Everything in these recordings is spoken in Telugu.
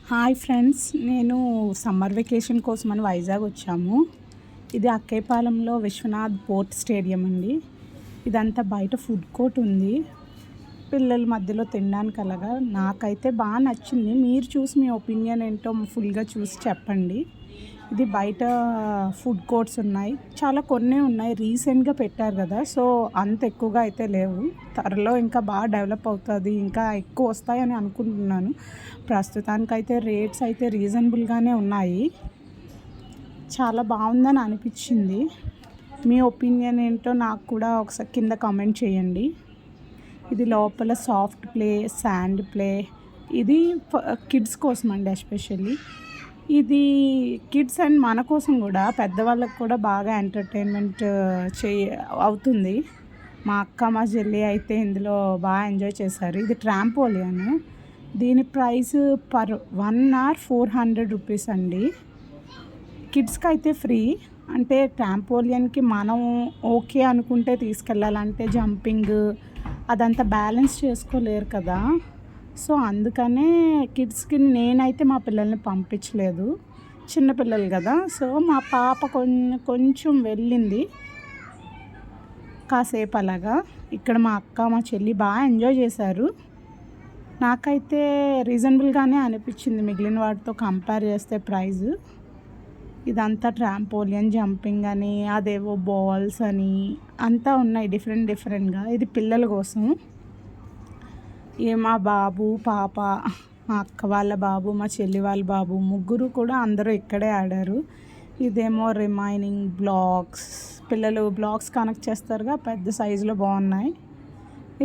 హాయ్ ఫ్రెండ్స్, నేను సమ్మర్ వెకేషన్ కోసమని వైజాగ్ వచ్చాము. ఇది అక్కయ్యపాలెంలో విశ్వనాథ్ పోర్ట్ స్టేడియం అండి. ఇదంతా బయట ఫుడ్ కోర్ట్ ఉంది, పిల్లల మధ్యలో తినడానికి. అలాగా నాకైతే బాగా నచ్చింది. మీరు చూసి మీ ఒపీనియన్ ఏంటో ఫుల్గా చూసి చెప్పండి. ఇది బయట ఫుడ్ కోర్ట్స్ ఉన్నాయి, చాలా కొన్ని ఉన్నాయి. రీసెంట్గా పెట్టారు కదా, సో అంత ఎక్కువగా అయితే లేవు. త్వరలో ఇంకా బాగా డెవలప్ అవుతుంది, ఇంకా ఎక్కువ వస్తాయని అనుకుంటున్నాను. ప్రస్తుతానికైతే రేట్స్ అయితే రీజనబుల్గానే ఉన్నాయి. చాలా బాగుందని అనిపించింది. మీ ఒపీనియన్ ఏంటో నాకు కూడా ఒకసారి కింద కామెంట్ చేయండి. ఇది లోపల సాఫ్ట్ ప్లే, శాండ్ ప్లే. ఇది కిడ్స్ కోసం అండి ఎస్పెషల్లీ. ఇది కిడ్స్ అండ్ మన కోసం కూడా, పెద్దవాళ్ళకి కూడా బాగా ఎంటర్టైన్మెంట్ అవుతుంది. మా అక్క మా చెల్లి అయితే ఇందులో బాగా ఎంజాయ్ చేశారు. ఇది ట్రాంపోలియన్. దీని ప్రైస్ పర్ 1 hour 400 రూపీస్ అండి. కిడ్స్కి అయితే ఫ్రీ. అంటే ట్రాంపోలియన్కి మనం ఓకే అనుకుంటే తీసుకెళ్ళాలంటే జంపింగ్ అదంతా బ్యాలెన్స్ చేసుకోలేరు కదా, సో అందుకనే కిడ్స్కి నేనైతే మా పిల్లల్ని పంపించలేదు, చిన్నపిల్లలు కదా. సో మా పాప కొంచెం వెళ్ళింది కాసేపు అలాగా. ఇక్కడ మా అక్క మా చెల్లి బాగా ఎంజాయ్ చేశారు. నాకైతే రీజనబుల్గానే అనిపించింది మిగిలిన వాటితో కంపేర్ చేస్తే ప్రైస్. ఇదంతా ట్రాంపోలియన్, జంపింగ్ అని, అదేవో బాల్స్ అని అంతా ఉన్నాయి డిఫరెంట్గా. ఇది పిల్లల కోసం. మా బాబు, పాప, మా అక్క వాళ్ళ బాబు, మా చెల్లి వాళ్ళ బాబు, ముగ్గురు కూడా అందరూ ఇక్కడే ఆడారు. ఇదేమో రిమైనింగ్ బ్లాక్స్. పిల్లలు బ్లాక్స్ కనెక్ట్ చేస్తారుగా, పెద్ద సైజులో బాగున్నాయి.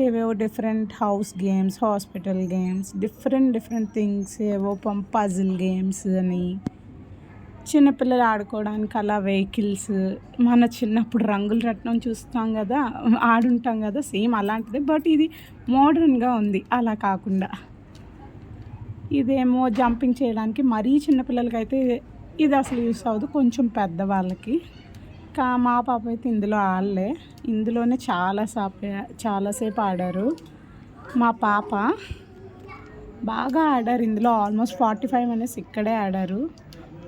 ఏవేవో different house games, hospital games, different things. ఏవో పజిల్ గేమ్స్ అని, చిన్నపిల్లలు ఆడుకోవడానికి అలా వెహికల్స్. మన చిన్నప్పుడు రంగుల రత్నం చూస్తాం కదా, ఆడుంటాం కదా, సేమ్ అలాంటిది. బట్ ఇది మోడర్న్గా ఉంది, అలా కాకుండా. ఇదేమో జంపింగ్ చేయడానికి. మరీ చిన్నపిల్లలకి అయితే ఇది అసలు యూస్ అవ్వదు, కొంచెం పెద్దవాళ్ళకి. మా పాప అయితే ఇందులో ఆడలే. ఇందులోనే చాలాసేపు ఆడారు. మా పాప బాగా ఆడారు ఇందులో. ఆల్మోస్ట్ 45 minutes ఇక్కడే ఆడారు.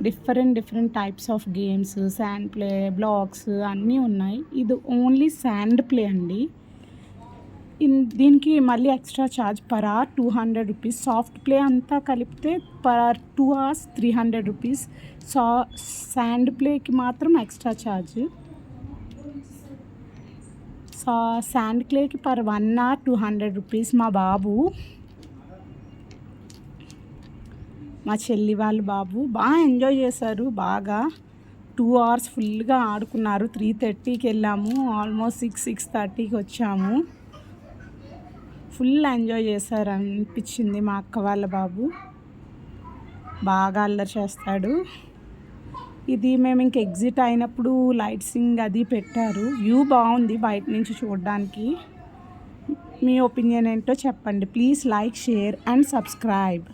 Different types of games, sand play, blocks అన్నీ ఉన్నాయి. ఇది ఓన్లీ శాండ్ ప్లే అండి. దీనికి మళ్ళీ extra charge per hour 200 rupees. Soft play అంతా కలిపితే పర్ 2 hours 300 రూపీస్. శాండ్ ప్లేకి మాత్రం ఎక్స్ట్రా ఛార్జ్. శాండ్ ప్లేకి పర్ 1 hour 200 రూపీస్. మా బాబు, మా చెల్లి వాళ్ళ బాబు బాగా ఎంజాయ్ చేశారు. బాగా 2 hours ఫుల్గా ఆడుకున్నారు. 3:30కి వెళ్ళాము, ఆల్మోస్ట్ 6:30కి వచ్చాము. ఫుల్ ఎంజాయ్ చేశారు అనిపించింది. మా అక్క వాళ్ళ బాబు బాగా అల్లరి చేస్తాడు. ఇది మేము ఇంక ఎగ్జిట్ అయినప్పుడు లైట్సింగ్ అది పెట్టారు. వ్యూ బాగుంది బయట నుంచి చూడడానికి. మీ ఒపీనియన్ ఏంటో చెప్పండి. Please like, share and subscribe.